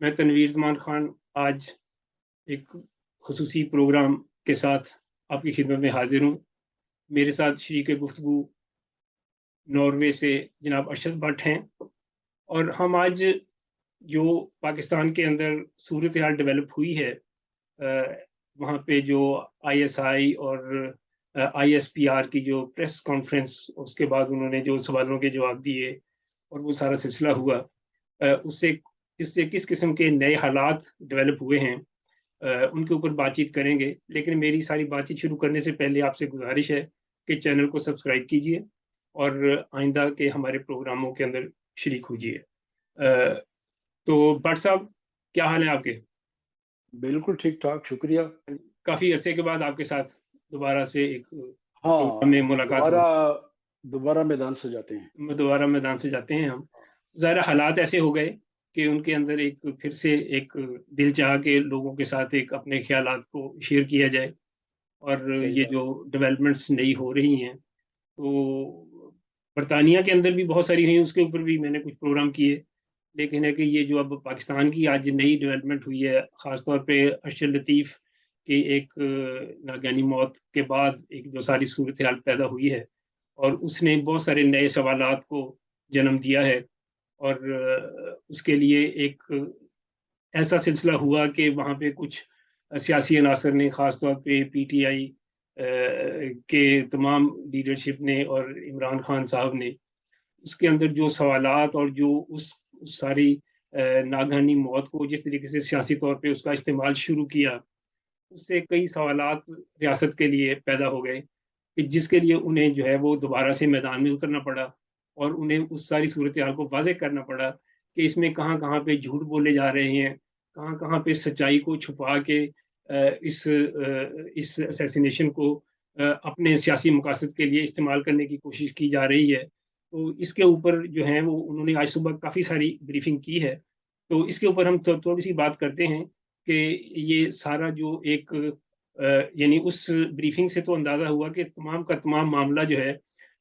میں تنویر زمان خان آج ایک خصوصی پروگرام کے ساتھ آپ کی خدمت میں حاضر ہوں۔ میرے ساتھ شریک گفتگو ناروے سے جناب ارشد بٹ ہیں، اور ہم آج جو پاکستان کے اندر صورتحال ڈیولپ ہوئی ہے، وہاں پہ جو آئی ایس آئی اور آئی ایس پی آر کی جو پریس کانفرنس، اس کے بعد انہوں نے جو سوالوں کے جواب دیے اور وہ سارا سلسلہ ہوا، اس سے کس قسم کے نئے حالات ڈیولپ ہوئے ہیں، ان کے اوپر بات چیت کریں گے۔ لیکن میری ساری بات چیت شروع کرنے سے پہلے آپ سے گزارش ہے کہ چینل کو سبسکرائب کیجئے اور آئندہ کے ہمارے پروگراموں کے اندر شریک ہوجیے۔ تو بٹ صاحب، کیا حال ہے آپ کے؟ بالکل ٹھیک ٹھاک، شکریہ۔ کافی عرصے کے بعد آپ کے ساتھ دوبارہ سے ایک ہاں، میں ملاقات دوبارہ میدان سے جاتے ہیں، دوبارہ میدان سے جاتے ہیں ہم۔ ظاہر حالات ایسے ہو گئے کہ ان کے اندر ایک پھر سے ایک دل چاہ کے لوگوں کے ساتھ ایک اپنے خیالات کو شیئر کیا جائے، اور یہ جو ڈیولپمنٹس نئی ہو رہی ہیں، تو برطانیہ کے اندر بھی بہت ساری ہوئی، اس کے اوپر بھی میں نے کچھ پروگرام کیے، لیکن ہے کہ یہ جو اب پاکستان کی آج نئی ڈیولپمنٹ ہوئی ہے، خاص طور پہ ارشد لطیف کی ایک ناگہانی موت کے بعد ایک جو ساری صورتحال پیدا ہوئی ہے، اور اس نے بہت سارے نئے سوالات کو جنم دیا ہے، اور اس کے لیے ایک ایسا سلسلہ ہوا کہ وہاں پہ کچھ سیاسی عناصر نے، خاص طور پہ پی ٹی آئی کے تمام لیڈرشپ نے اور عمران خان صاحب نے اس کے اندر جو سوالات اور جو اس ساری ناگہانی موت کو جس طریقے سے سیاسی طور پہ اس کا استعمال شروع کیا، اس سے کئی سوالات ریاست کے لیے پیدا ہو گئے کہ جس کے لیے انہیں جو ہے وہ دوبارہ سے میدان میں اترنا پڑا، اور انہیں اس ساری صورتحال کو واضح کرنا پڑا کہ اس میں کہاں کہاں پہ جھوٹ بولے جا رہے ہیں، کہاں کہاں پہ سچائی کو چھپا کے اس اسیسینیشن کو اپنے سیاسی مقاصد کے لیے استعمال کرنے کی کوشش کی جا رہی ہے۔ تو اس کے اوپر جو ہے وہ انہوں نے آج صبح کافی ساری بریفنگ کی ہے، تو اس کے اوپر ہم تھوڑی سی بات کرتے ہیں کہ یہ سارا جو ایک یعنی اس بریفنگ سے تو اندازہ ہوا کہ تمام کا تمام معاملہ جو ہے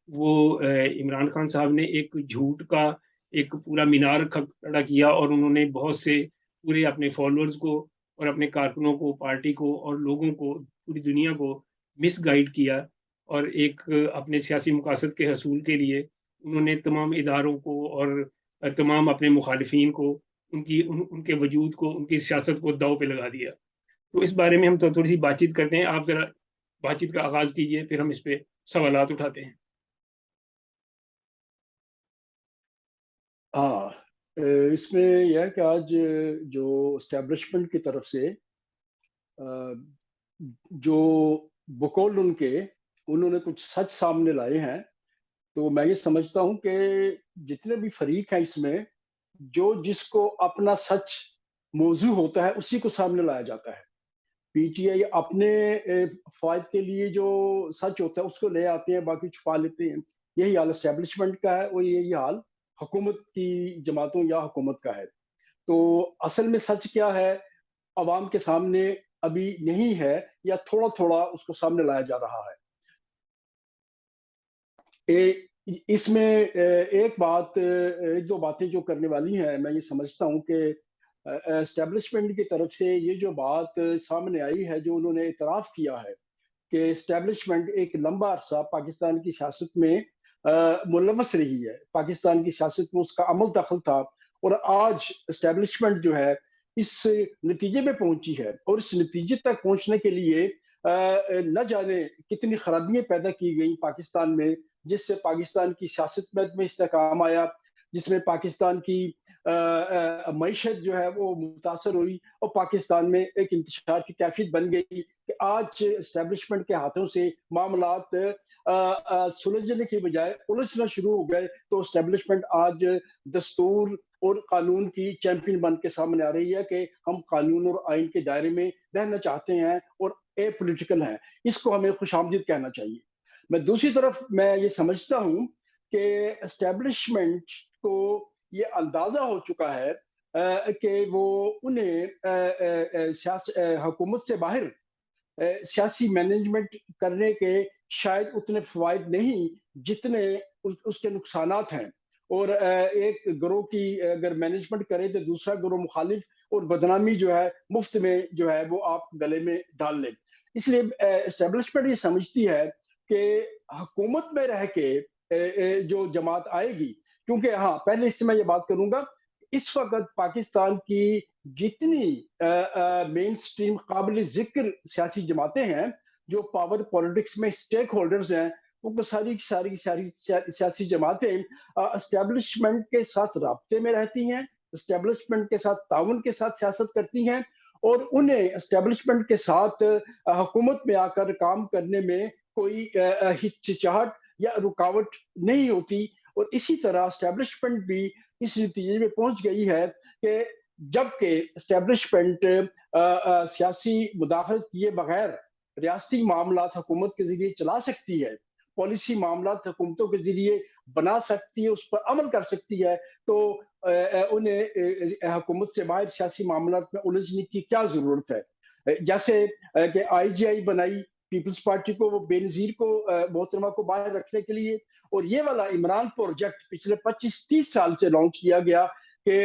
وہ عمران خان صاحب نے ایک جھوٹ کا ایک پورا مینار کھڑا کیا، اور انہوں نے بہت سے پورے اپنے فالوورز کو اور اپنے کارکنوں کو، پارٹی کو اور لوگوں کو، پوری دنیا کو مس گائیڈ کیا، اور ایک اپنے سیاسی مقاصد کے حصول کے لیے انہوں نے تمام اداروں کو اور تمام اپنے مخالفین کو، ان کے وجود کو، ان کی سیاست کو داؤ پہ لگا دیا۔ تو اس بارے میں ہم تھوڑی سی بات چیت کرتے ہیں۔ آپ ذرا بات چیت کا آغاز کیجئے، پھر ہم اس پہ سوالات اٹھاتے ہیں۔ اس میں یہ ہے کہ آج جو اسٹیبلشمنٹ کی طرف سے جو بقول انہوں نے کچھ سچ سامنے لائے ہیں، تو میں یہ سمجھتا ہوں کہ جتنے بھی فریق ہیں اس میں، جو جس کو اپنا سچ موضوع ہوتا ہے اسی کو سامنے لایا جاتا ہے۔ پی ٹی آئی اپنے فائد کے لیے جو سچ ہوتا ہے اس کو لے آتے ہیں، باقی چھپا لیتے ہیں۔ یہی حال اسٹیبلشمنٹ کا ہے، اور یہی حال حکومت کی جماعتوں یا حکومت کا ہے۔ تو اصل میں سچ کیا ہے عوام کے سامنے ابھی نہیں ہے، یا تھوڑا تھوڑا اس کو سامنے لایا جا رہا ہے۔ اس میں ایک دو باتیں جو کرنے والی ہیں، میں یہ سمجھتا ہوں کہ اسٹیبلشمنٹ کی طرف سے یہ جو بات سامنے آئی ہے، جو انہوں نے اعتراف کیا ہے کہ اسٹیبلشمنٹ ایک لمبا عرصہ پاکستان کی سیاست میں ملوث رہی ہے، پاکستان کی سیاست میں اس کا عمل دخل تھا، اور آج اسٹیبلشمنٹ جو ہے اس نتیجے میں پہنچی ہے، اور اس نتیجے تک پہنچنے کے لیے نہ جانے کتنی خرابیاں پیدا کی گئیں پاکستان میں، جس سے پاکستان کی سیاست میں استحکام آیا، جس میں پاکستان کی معیشت جو ہے وہ متاثر ہوئی، اور پاکستان میں ایک انتشار کی کیفیت بن گئی کہ آج اسٹیبلشمنٹ کے ہاتھوں سے معاملات سلجھنے کے بجائے الجھنا شروع ہو گئے۔ تو اسٹیبلشمنٹ آج دستور اور قانون کی چیمپئن بن کے سامنے آ رہی ہے کہ ہم قانون اور آئین کے دائرے میں رہنا چاہتے ہیں اور اے پولیٹیکل ہیں۔ اس کو ہمیں خوش آمدید کہنا چاہیے۔ میں دوسری طرف میں یہ سمجھتا ہوں کہ اسٹیبلشمنٹ کو یہ اندازہ ہو چکا ہے کہ وہ انہیں حکومت سے باہر سیاسی مینجمنٹ کرنے کے شاید اتنے فوائد نہیں جتنے اس کے نقصانات ہیں، اور ایک گروہ کی اگر مینجمنٹ کرے تو دوسرا گروہ مخالف اور بدنامی جو ہے مفت میں جو ہے وہ آپ گلے میں ڈال لیں. اس لیے اسٹیبلشمنٹ یہ سمجھتی ہے کہ حکومت میں رہ کے جو جماعت آئے گی، کیونکہ ہاں پہلے اس سے میں یہ بات کروں گا، اس وقت پاکستان کی جتنی مین سٹریم قابل ذکر سیاسی جماعتیں ہیں جو پاور پالیٹکس میں سٹیک ہولڈرز ہیں، وہ ساری سیاسی جماعتیں اسٹیبلشمنٹ کے ساتھ رابطے میں رہتی ہیں، اسٹیبلشمنٹ کے ساتھ تعاون کے ساتھ سیاست کرتی ہیں، اور انہیں اسٹیبلشمنٹ کے ساتھ حکومت میں آ کر کام کرنے میں کوئی ہچکچاہٹ یا رکاوٹ نہیں ہوتی. اور اسی طرح اسٹیبلشمنٹ بھی اس نتیجے میں پہنچ گئی ہے کہ جبکہ اسٹیبلشمنٹ سیاسی مداخلت کیے بغیر ریاستی معاملات حکومت کے ذریعے چلا سکتی ہے، پالیسی معاملات حکومتوں کے ذریعے بنا سکتی ہے، اس پر عمل کر سکتی ہے، تو انہیں حکومت سے باہر سیاسی معاملات میں الجھنے کی کیا ضرورت ہے. جیسے کہ IGI بنائی پیپلز پارٹی کو، وہ بے نظیر کو محترمہ کو باہر رکھنے کے لیے، اور یہ والا عمران پروجیکٹ پچھلے 25-30 سال سے لانچ کیا گیا کہ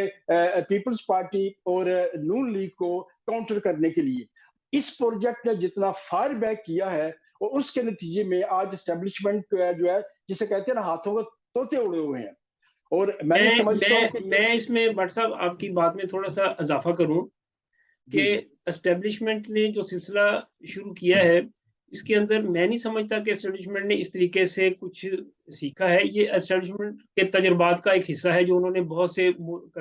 پیپلز پارٹی اور نون لیگ کو کاؤنٹر کرنے کے لیے. اس پروجیکٹ نے جتنا فائر بیک کیا ہے، اور اس کے نتیجے میں آج اسٹیبلشمنٹ جو ہے جسے کہتے ہیں نا ہاتھوں کا طوطے اڑے ہوئے ہیں. اور میں یہ سمجھتا ہوں کہ میں اس میں بٹ صاحب آپ کی بات میں تھوڑا سا اضافہ کروں کہ اسٹیبلشمنٹ نے جو سلسلہ شروع کیا ہے، اس کے اندر میں نہیں سمجھتا کہ اسٹیبلشمنٹ نے اس طریقے سے کچھ سیکھا ہے. یہ اسٹیبلشمنٹ کے تجربات کا ایک حصہ ہے جو انہوں نے بہت سے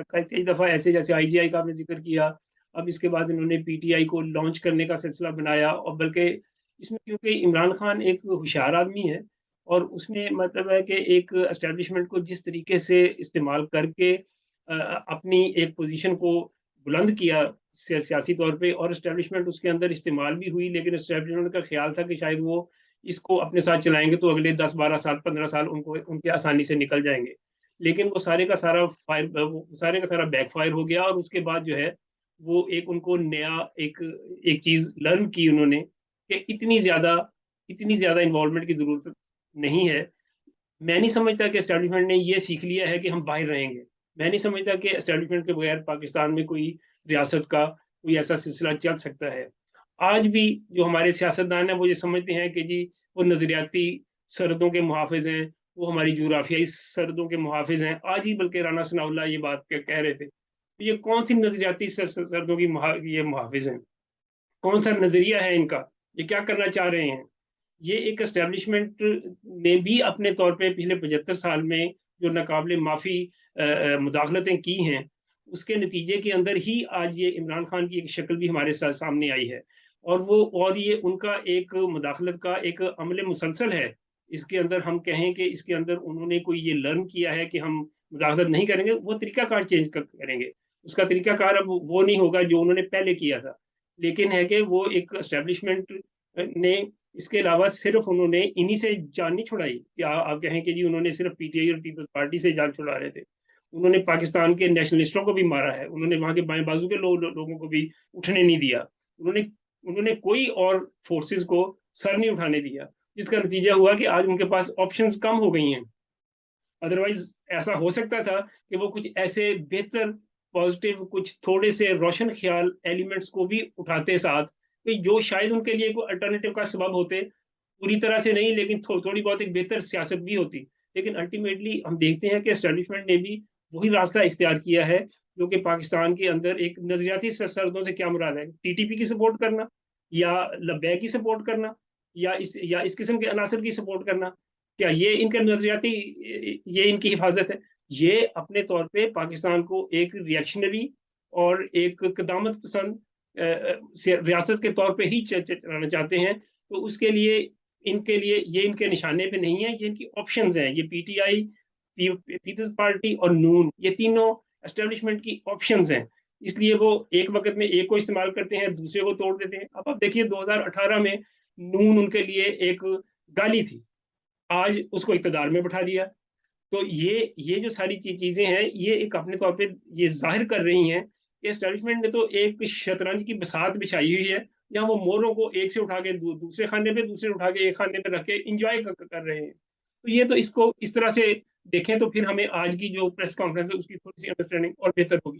کئی دفعہ ایسے جیسے IGI کا آپ نے ذکر کیا، اب اس کے بعد انہوں نے PTI کو لانچ کرنے کا سلسلہ بنایا، اور بلکہ اس میں کیونکہ عمران خان ایک ہوشیار آدمی ہے، اور اس نے مطلب ہے کہ ایک اسٹیبلشمنٹ کو جس طریقے سے استعمال کر کے اپنی ایک پوزیشن کو بلند کیا سیاسی طور پہ، اور اسٹیبلشمنٹ اس کے اندر استعمال بھی ہوئی، لیکن اسٹیبلشمنٹ کا خیال تھا کہ شاید وہ اس کو اپنے ساتھ چلائیں گے تو اگلے 10-12 سال 15 سال ان کے آسانی سے نکل جائیں گے، لیکن وہ سارے کا سارا بیک فائر ہو گیا. اور اس کے بعد جو ہے وہ ایک ان کو نیا ایک چیز لرن کی انہوں نے کہ اتنی زیادہ انوالومنٹ کی ضرورت نہیں ہے. میں نہیں سمجھتا کہ اسٹیبلشمنٹ نے یہ سیکھ لیا ہے کہ ہم باہر رہیں گے. میں نہیں سمجھتا کہ اسٹیبلشمنٹ کے بغیر پاکستان میں کوئی ریاست کا کوئی ایسا سلسلہ چل سکتا ہے. آج بھی جو ہمارے سیاستدان ہیں وہ یہ سمجھتے ہیں کہ جی وہ نظریاتی سرحدوں کے محافظ ہیں، وہ ہماری جغرافیائی سرحدوں کے محافظ ہیں. آج ہی بلکہ رانا ثناء اللہ یہ بات کہہ رہے تھے. یہ کون سی نظریاتی سرحدوں کی یہ محافظ ہیں؟ کون سا نظریہ ہے ان کا؟ یہ کیا کرنا چاہ رہے ہیں؟ یہ ایک اسٹیبلشمنٹ نے بھی اپنے طور پہ پچھلے 75 سال میں جو ناقابل معافی مداخلتیں کی ہیں، اس کے نتیجے کے اندر ہی آج یہ عمران خان کی ایک شکل بھی ہمارے سامنے آئی ہے. اور یہ ان کا ایک مداخلت کا ایک عمل مسلسل ہے. اس کے اندر ہم کہیں کہ اس کے اندر انہوں نے کوئی یہ لرن کیا ہے کہ ہم مداخلت نہیں کریں گے، وہ طریقہ کار چینج کریں گے. اس کا طریقہ کار اب وہ نہیں ہوگا جو انہوں نے پہلے کیا تھا، لیکن ہے کہ وہ ایک اسٹیبلشمنٹ نے اس کے علاوہ صرف انہوں نے انہی سے جان نہیں چھڑائی کہ آپ کہیں کہ جی انہوں نے صرف PTI اور پیپلز پارٹی سے جان چھڑا رہے تھے. انہوں نے پاکستان کے نیشنلسٹوں کو بھی مارا ہے، انہوں نے وہاں کے بائیں بازو کے لوگوں کو بھی اٹھنے نہیں دیا، انہوں نے کوئی اور فورسز کو سر نہیں اٹھانے دیا، جس کا نتیجہ ہوا کہ آج ان کے پاس آپشنز کم ہو گئی ہیں. ادروائز ایسا ہو سکتا تھا کہ وہ کچھ ایسے بہتر پازیٹیو کچھ تھوڑے سے روشن خیال ایلیمنٹس کو بھی اٹھاتے ساتھ کہ جو شاید ان کے لیے کوئی الٹرنیٹو کا سبب ہوتے، پوری طرح سے نہیں لیکن تھوڑی بہت ایک بہتر سیاست بھی ہوتی. لیکن الٹیمیٹلی ہم دیکھتے ہیں کہ اسٹیبلشمنٹ نے بھی وہی راستہ اختیار کیا ہے جو کہ پاکستان کے اندر ایک نظریاتی سرحدوں سے کیا مراد ہے، TTP کی سپورٹ کرنا یا لبیک کی سپورٹ کرنا یا اس قسم کے عناصر کی سپورٹ کرنا. کیا یہ ان کا نظریاتی یہ ان کی حفاظت ہے؟ یہ اپنے طور پہ پاکستان کو ایک ریئیکشنری اور ایک قدامت پسند ریاست کے طور پہ ہی چلانا چاہتے ہیں. تو اس کے لیے یہ ان کے نشانے پہ نہیں ہے، یہ ان کی آپشنز ہیں. یہ PTI، پیپلز پارٹی اور نون، یہ تینوں اسٹیبلشمنٹ کی آپشنز ہیں. اس لیے وہ ایک وقت میں ایک کو استعمال کرتے ہیں، دوسرے کو توڑ دیتے ہیں. اب آپ دیکھیے 2018 میں نون ان کے لیے ایک گالی تھی، آج اس کو اقتدار میں بٹھا دیا. تو یہ جو ساری چیزیں ہیں یہ ایک اپنے طور پہ یہ ظاہر کر رہی ہیں کہ اسٹیبلشمنٹ نے تو ایک شطرنج کی بساط بچھائی ہوئی ہے جہاں وہ موروں کو ایک سے اٹھا کے دوسرے خانے پہ، دوسرے اٹھا کے ایک خانے پہ رکھ کے انجوائے کر رہے ہیں. تو یہ تو اس کو اس طرح سے دیکھیں تو پھر ہمیں آج کی جو پریس کانفرنس ہے اس کی تھوڑی سی انڈرسٹینڈنگ اور بہتر ہوگی.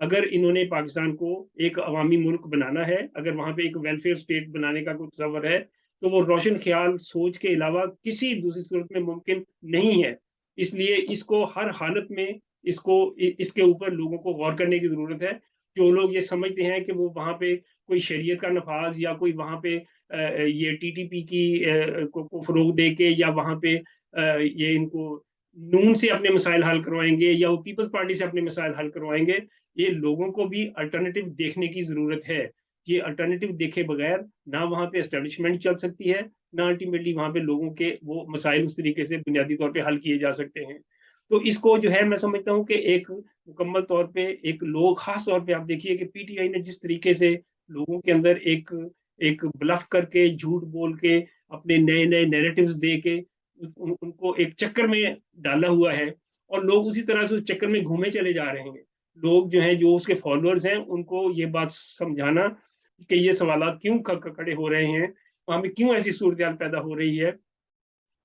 اگر انہوں نے پاکستان کو ایک عوامی ملک بنانا ہے، اگر وہاں پہ ایک ویلفیئر اسٹیٹ بنانے کا کوئی تصور ہے، تو وہ روشن خیال سوچ کے علاوہ کسی دوسری صورت میں ممکن نہیں ہے۔ اس لیے اس کو ہر حالت میں اس کے اوپر لوگوں کو غور کرنے کی ضرورت ہے۔ جو لوگ یہ سمجھتے ہیں کہ وہ وہاں پہ کوئی شریعت کا نفاذ یا کوئی وہاں پہ یہ ٹی ٹی پی کی کو فروغ دے کے یا وہاں پہ یہ ان کو نون سے اپنے مسائل حل کروائیں گے یا وہ پیپلز پارٹی سے اپنے مسائل حل کروائیں گے، یہ لوگوں کو بھی الٹرنیٹو دیکھنے کی ضرورت ہے۔ یہ الٹرنیٹو دیکھے بغیر نہ وہاں پہ اسٹیبلشمنٹ چل سکتی ہے، نہ الٹیمیٹلی وہاں پہ لوگوں کے وہ مسائل اس طریقے سے بنیادی طور پہ حل کیے جا سکتے ہیں۔ تو اس کو جو ہے میں سمجھتا ہوں کہ ایک مکمل طور پہ ایک لوگ، خاص طور پہ آپ دیکھیے کہ پی ٹی آئی نے جس طریقے سے لوگوں کے اندر ایک بلف کر کے، جھوٹ بول کے، اپنے نئے نئے نیریٹوز دے کے ان کو ایک چکر میں ڈالا ہوا ہے، اور لوگ اسی طرح سے اس چکر میں گھومے چلے جا رہے ہیں۔ لوگ جو ہیں، جو اس کے فالوورز ہیں، ان کو یہ بات سمجھانا کہ یہ سوالات کیوں کھڑے ہو رہے ہیں، وہاں پہ کیوں ایسی صورتحال پیدا ہو رہی ہے،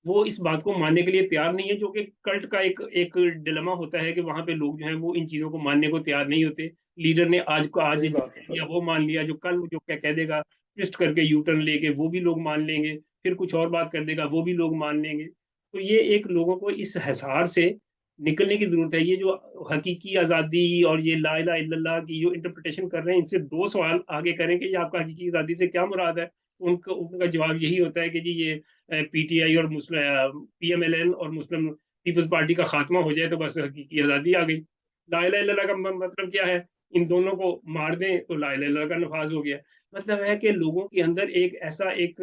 وہ اس بات کو ماننے کے لیے تیار نہیں ہے، جو کہ کلٹ کا ایک ڈیلیما ہوتا ہے کہ وہاں پہ لوگ جو ہیں وہ ان چیزوں کو ماننے کو تیار نہیں ہوتے۔ لیڈر نے آج صحیح جو بات کہہ ہے. دیا وہ مان لیا، جو کل جو کہہ دے گا ٹوسٹ کر کے یو ٹرن لے کے وہ بھی لوگ مان لیں گے، پھر کچھ اور بات کر دے گا وہ بھی لوگ مان لیں گے۔ تو یہ ایک لوگوں کو اس حصار سے نکلنے کی ضرورت ہے۔ یہ جو حقیقی آزادی اور یہ لا الہ الا اللہ کی جو انٹرپریٹیشن کر رہے ہیں، ان سے دو سوال آگے کریں کہ یہ آپ کا حقیقی آزادی سے کیا مراد ہے۔ ان کا جواب یہی ہوتا ہے کہ جی یہ پی ٹی آئی اور پی ایم ایل این اور مسلم پیپلز پارٹی کا خاتمہ ہو جائے تو بس حقیقی آزادی آ گئی۔ لا الہ الا اللہ کا مطلب کیا ہے؟ ان دونوں کو مار دیں تو لا الہ الا اللہ کا نفاذ ہو گیا۔ مطلب ہے کہ لوگوں کے اندر ایک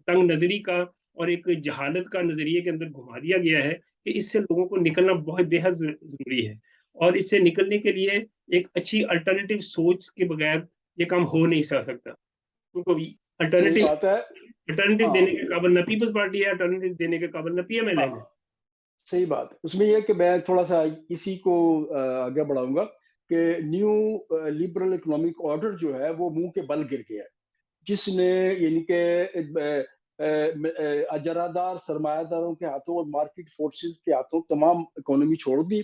تنگ نظری کا اور ایک جہالت کا نظریے کے اندر گھما دیا گیا ہے کہ اس سے لوگوں کو نکلنا بہت بے حد ضروری ہے، اور اس سے نکلنے کے لیے ایک اچھی الٹرنیٹو سوچ کے بغیر یہ کام ہو نہیں سکتا، کیونکہ صحیح الٹرنیٹو بات ہے. ہاں دینے کے قابل نہ پیپلز پارٹی ہے، الٹرنیٹو دینے کے قابل نہ پی ایم ایل این ہے۔ صحیح بات ہے. اس میں یہ کہ میں تھوڑا سا اسی کو آگے بڑھاؤں گا کہ نیو لبرل اکنامک آرڈر جو ہے وہ منہ کے بل گر گیا ہے، جس نے یعنی کہ اجارہ سرمایہ داروں کے ہاتھوں اور مارکیٹ فورسز کے ہاتھوں تمام اکانومی چھوڑ دی،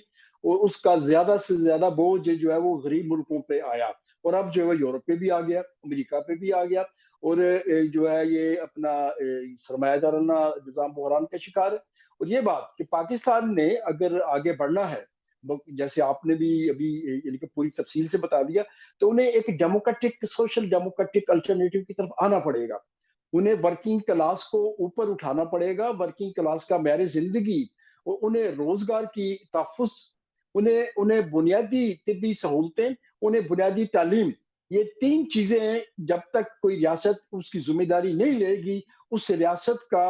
اور اس کا زیادہ سے زیادہ بوجھ جو ہے وہ غریب ملکوں پہ آیا، اور اب جو ہے یورپ پہ بھی آ گیا، امریکہ پہ بھی آ گیا، اور جو ہے یہ اپنا سرمایہ دارانہ نظام بحران کا شکار ہے۔ اور یہ بات کہ پاکستان نے اگر آگے بڑھنا ہے، جیسے آپ نے بھی ابھی یعنی کہ پوری تفصیل سے بتا دیا، تو انہیں ایک ڈیموکریٹک، سوشل ڈیموکریٹک الٹرنیٹو کی طرف آنا پڑے گا۔ انہیں ورکنگ کلاس کو اوپر اٹھانا پڑے گا، ورکنگ کلاس کا معیار زندگی، اور انہیں روزگار کی تحفظ، انہیں بنیادی طبی سہولتیں، انہیں بنیادی تعلیم، یہ تین چیزیں جب تک کوئی ریاست اس کی ذمہ داری نہیں لے گی، اس ریاست کا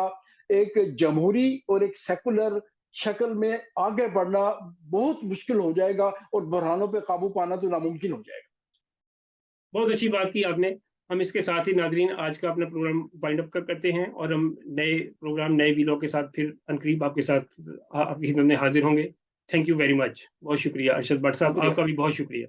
ایک جمہوری اور ایک سیکولر شکل میں آگے بڑھنا بہت مشکل ہو جائے گا، اور بحرانوں پہ قابو پانا تو ناممکن ہو جائے گا۔ بہت اچھی بات کی آپ نے۔ ہم اس کے ساتھ ہی ناظرین آج کا اپنا پروگرام وائنڈ اپ کرتے ہیں، اور ہم نئے پروگرام، نئے ویلوں کے ساتھ پھر عنقریب آپ کے ساتھ آپ کی خدمت میں حاضر ہوں گے۔ تھینک یو ویری مچ، بہت شکریہ ارشد بٹ صاحب، شکریہ۔ آپ کا بھی بہت شکریہ۔